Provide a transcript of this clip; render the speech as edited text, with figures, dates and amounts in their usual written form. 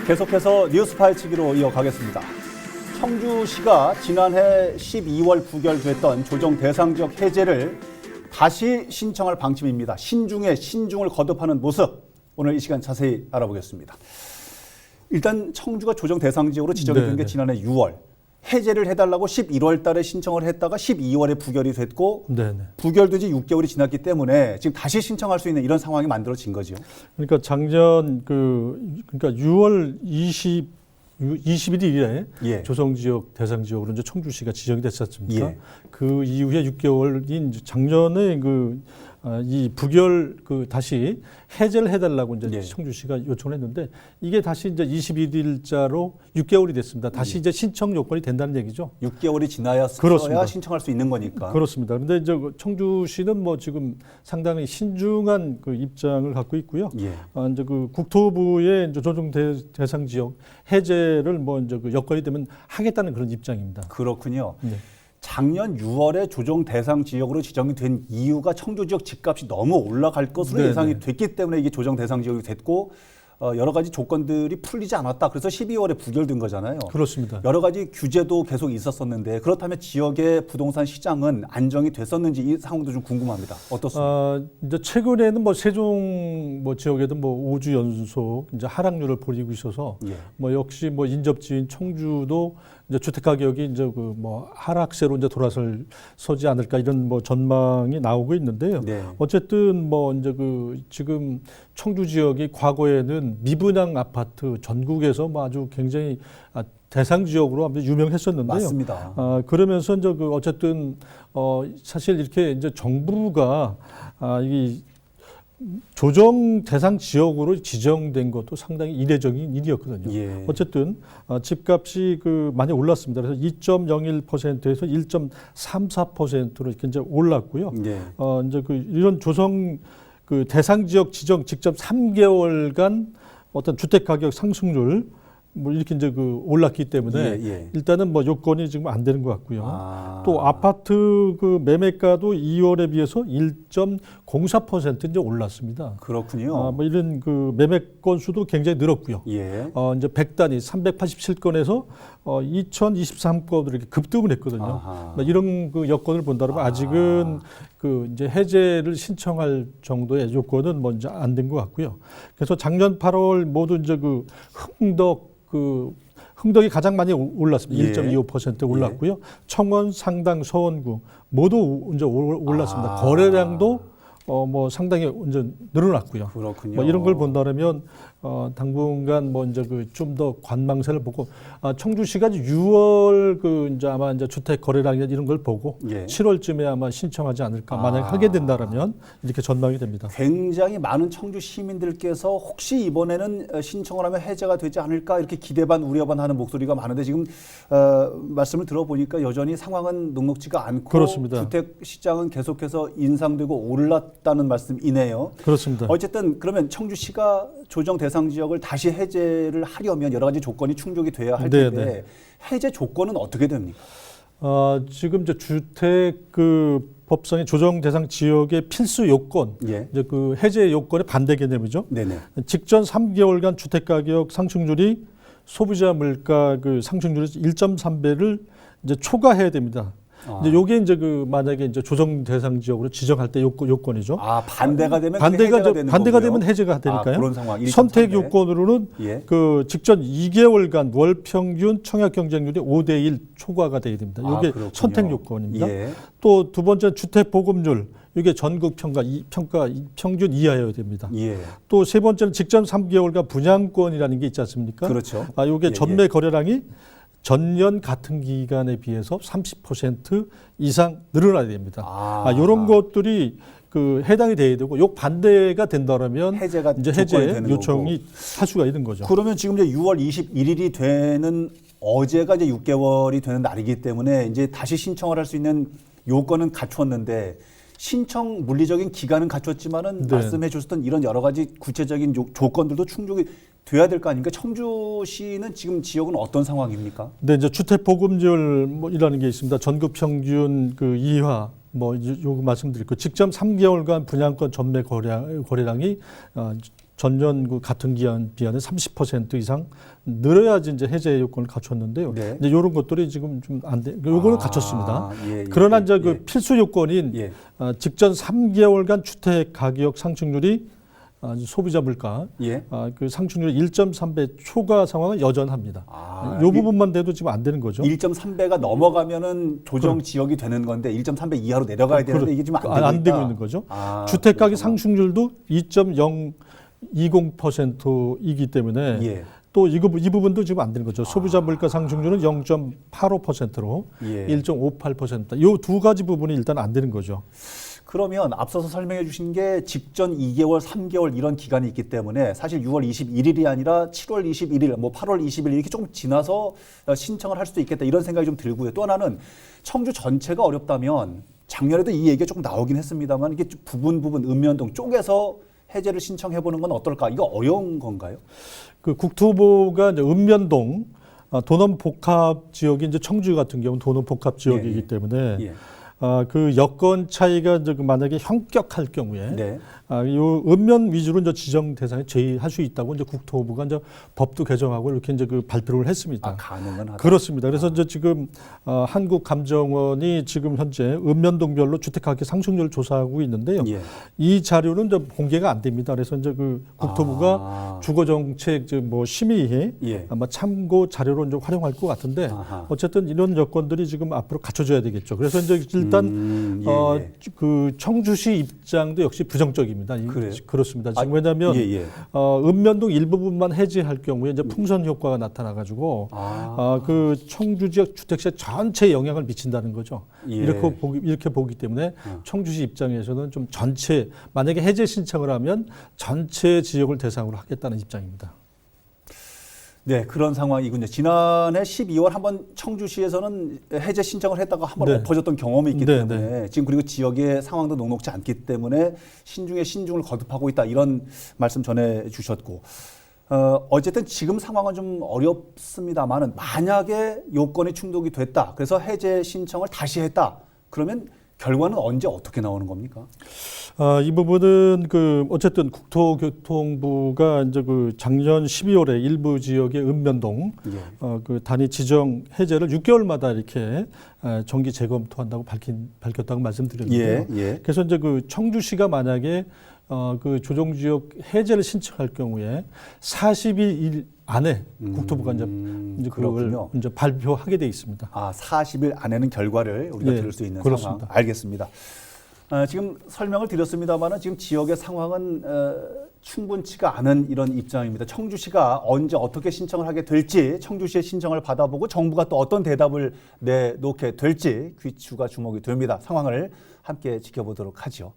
계속해서 뉴스 파헤치기로 이어가겠습니다. 청주시가 지난해 12월 부결됐던 조정 대상 지역 해제를 다시 신청할 방침입니다. 신중에 신중을 거듭하는 모습, 오늘 이 시간 자세히 알아보겠습니다. 일단 청주가 조정 대상 지역으로 지정이 된 게 지난해 6월. 해제를 해달라고 11월 달에 신청을 했다가 12월에 부결이 됐고 부결된 지 6개월이 지났기 때문에 지금 다시 신청할 수 있는 이런 상황이 만들어진 거죠. 그러니까 작년 그러니까 6월 21일에 예. 조성지역 대상지역으로 이제 청주시가 지정이 됐지 않습니까? 예. 그 이후에 6개월인 작년에 이 부결 다시 해제를 해달라고 이제 예. 청주시가 요청을 했는데 이게 다시 이제 21일자로 6개월이 됐습니다. 다시 이제 신청 요건이 된다는 얘기죠. 6개월이 지나야 신청할 수 있는 거니까. 그렇습니다. 그런데 이제 청주시는 뭐 지금 상당히 신중한 입장을 갖고 있고요. 예. 이제 국토부의 이제 조정 대상 지역 해제를 뭐 이제 여건이 되면 하겠다는 그런 입장입니다. 그렇군요. 네. 작년 6월에 조정 대상 지역으로 지정이 된 이유가 청주 지역 집값이 너무 올라갈 것으로 예상이 됐기 때문에 이게 조정 대상 지역이 됐고 여러 가지 조건들이 풀리지 않았다. 그래서 12월에 부결된 거잖아요. 그렇습니다. 여러 가지 규제도 계속 있었었는데 그렇다면 지역의 부동산 시장은 안정이 됐었는지 이 상황도 좀 궁금합니다. 어떻습니까? 이제 최근에는 뭐 세종 지역에도 5주 연속 이제 하락률을 보이고 있어서 예. 역시 인접지인 청주도 이제 주택 가격이 이제 하락세로 이제 돌아서지 않을까 이런 전망이 나오고 있는데요. 네. 어쨌든 이제 지금 청주 지역이 과거에는 미분양 아파트 전국에서 아주 굉장히 대상 지역으로 유명했었는데요. 맞습니다. 그러면서 이제 어쨌든 사실 이렇게 이제 정부가 이 조정 대상 지역으로 지정된 것도 상당히 이례적인 일이었거든요. 예. 어쨌든 집값이 많이 올랐습니다. 그래서 2.01%에서 1.34%로 이렇게 이제 올랐고요. 예. 이제 이런 조정 대상 지역 지정 직접 3개월간 어떤 주택 가격 상승률 이렇게 이제 올랐기 때문에 일단은 요건이 지금 안 되는 것 같고요. 또 아파트 매매가도 2월에 비해서 1.04% 이제 올랐습니다. 그렇군요. 이런 매매 건수도 굉장히 늘었고요. 예. 이제 100단위 387건에서 2023건으로 이렇게 급등을 했거든요. 이런 여건을 본다면 아직은 이제 해제를 신청할 정도의 요건은 먼저 안 된 것 같고요. 그래서 작년 8월 모두 이제 흥덕이 가장 많이 올랐습니다. 예. 1.25% 올랐고요. 청원, 상당, 서원구 모두 이제 올랐습니다. 거래량도 상당히 이제 늘어났고요. 그렇군요. 이런 걸 본다면 당분간 이제 좀 더 관망세를 보고 청주시가 6월 이제 아마 이제 주택 거래량 이런 걸 보고 7월쯤에 아마 신청하지 않을까. 만약 하게 된다면 이렇게 전망이 됩니다. 굉장히 많은 청주 시민들께서 혹시 이번에는 신청을 하면 해제가 되지 않을까 이렇게 기대 반 우려 반 하는 목소리가 많은데 지금 말씀을 들어보니까 여전히 상황은 녹록지가 않고 그렇습니다. 주택 시장은 계속해서 인상되고 올랐다는 말씀이네요. 그렇습니다. 어쨌든 그러면 청주시가 조정 대상 지역을 다시 해제를 하려면 여러 가지 조건이 충족이 돼야 할 텐데 해제 조건은 어떻게 됩니까? 지금 이제 주택 법상의 조정 대상 지역의 필수 요건, 이제 해제 요건의 반대 개념이죠. 네네. 직전 3개월간 주택 가격 상승률이 소비자 물가 상승률의 1.3배를 이제 초과해야 됩니다. 이제 요게 이제 만약에 이제 조정 대상 지역으로 지정할 때 요건이죠. 반대가 되면 반대가 되면 해제가 되니까요. 그런 상황. 선택 요건으로는 직전 2개월간 월 평균 청약 경쟁률이 5대1 초과가 돼야 됩니다. 이게 선택 요건입니다. 또 두 번째 주택 보급률. 이게 전국 평균 이하여야 됩니다. 또 세 번째는 직전 3개월간 분양권이라는 게 있지 않습니까? 그렇죠. 이게 전매 거래량이 전년 같은 기간에 비해서 30% 이상 늘어나야 됩니다. 이런 것들이 해당이 돼야 되고 요 반대가 된다면 이제 해제 요청이 할 수가 있는 거죠. 그러면 지금 이제 6월 21일이 되는 어제가 이제 6개월이 되는 날이기 때문에 이제 다시 신청을 할 수 있는 요건은 갖추었는데 신청 물리적인 기간은 갖췄지만은 말씀해 주셨던 이런 여러 가지 구체적인 조건들도 충족이 돼야 될 거 아닙니까? 청주시는 지금 지역은 어떤 상황입니까? 네, 이제 주택 보급률이라는 게 있습니다. 전국 평균 이하 요거 말씀드렸고 직전 3개월간 분양권 전매 거래량이 전년 그 같은 기한 비하는 30% 이상 늘어야지 이제 해제 요건을 갖췄는데요. 네. 이제 이런 것들이 지금 좀 안 돼. 요거는 갖췄습니다. 예, 예, 그러나 이제 예, 그 필수 요건인 예. 직전 3개월간 주택 가격 상승률이 소비자 물가 예. 그 상승률 1.3배 초과 상황은 여전합니다. 아, 이 부분만 돼도 지금 안 되는 거죠. 1.3배가 넘어가면은 조정 지역이 되는 건데 1.3배 이하로 내려가야 되는데 이게 지금 안 되고 있는 거죠. 주택 가격 상승률도 2.020%이기 때문에 예. 또 이 부분도 지금 안 되는 거죠. 소비자 물가 상승률은 0.85%로 예. 1.58%. 이 두 가지 부분이 일단 안 되는 거죠. 그러면 앞서서 설명해 주신 게 직전 2개월, 3개월 이런 기간이 있기 때문에 사실 6월 21일이 아니라 7월 21일, 뭐 8월 20일 이렇게 조금 지나서 신청을 할 수도 있겠다 이런 생각이 좀 들고요. 또 하나는 청주 전체가 어렵다면 작년에도 이 얘기가 조금 나오긴 했습니다만 이게 부분 읍면동 쪽에서 해제를 신청해 보는 건 어떨까? 이거 어려운 건가요? 그 국토부가 이제 읍면동 도농 복합 지역이 이제 청주 같은 경우는 도농 복합 지역이기 예. 때문에 예. 그 여건 차이가 이제 만약에 현격할 경우에 네. 요 읍면 위주로 이제 지정 대상에 제의할 수 있다고 이제 국토부가 이제 법도 개정하고 이렇게 이제 그 발표를 했습니다. 가능은 하다. 그렇습니다. 그래서 이제 지금 한국감정원이 지금 현재 읍면동별로 주택가격 상승률 조사하고 있는데요. 예. 이 자료는 이제 공개가 안 됩니다. 그래서 이제 그 국토부가 주거정책 뭐 심의회 예. 아마 참고 자료로 이제 활용할 것 같은데 어쨌든 이런 여건들이 지금 앞으로 갖춰져야 되겠죠. 그래서 이제 일단 예. 그 청주시 입장도 역시 부정적입니다. 그래요? 그렇습니다. 지금 왜냐하면 읍면동 일부분만 해제할 경우에 이제 풍선 효과가 나타나가지고 그 청주 지역 주택시장 전체에 영향을 미친다는 거죠. 예. 이렇게 보기 때문에 청주시 입장에서는 좀 전체 만약에 해제 신청을 하면 전체 지역을 대상으로 하겠다는 입장입니다. 네, 그런 상황이군요. 지난해 12월 한번 청주시에서는 해제 신청을 했다가 한번 엎어졌던 경험이 있기 때문에 지금 그리고 지역의 상황도 녹록지 않기 때문에 신중에 신중을 거듭하고 있다 이런 말씀 전해 주셨고 어쨌든 지금 상황은 좀 어렵습니다만은 만약에 요건이 충족이 됐다. 그래서 해제 신청을 다시 했다. 그러면 결과는 언제 어떻게 나오는 겁니까? 이 부분은 그 어쨌든 국토교통부가 이제 그 작년 12월에 일부 지역의 읍면동 그 단위 지정 해제를 6개월마다 이렇게 정기 재검토한다고 밝혔다고 말씀드렸는데요. 그래서 이제 그 청주시가 만약에 그 조정지역 해제를 신청할 경우에 40일 안에 국토부가 이제 그걸 이제 발표하게 돼 있습니다. 40일 안에는 결과를 우리가 들을 수 있는 그렇습니다. 상황. 알겠습니다. 지금 설명을 드렸습니다만은 지금 지역의 상황은 충분치가 않은 이런 입장입니다. 청주시가 언제 어떻게 신청을 하게 될지, 청주시의 신청을 받아보고 정부가 또 어떤 대답을 내놓게 될지 귀추가 주목이 됩니다. 상황을 함께 지켜보도록 하죠.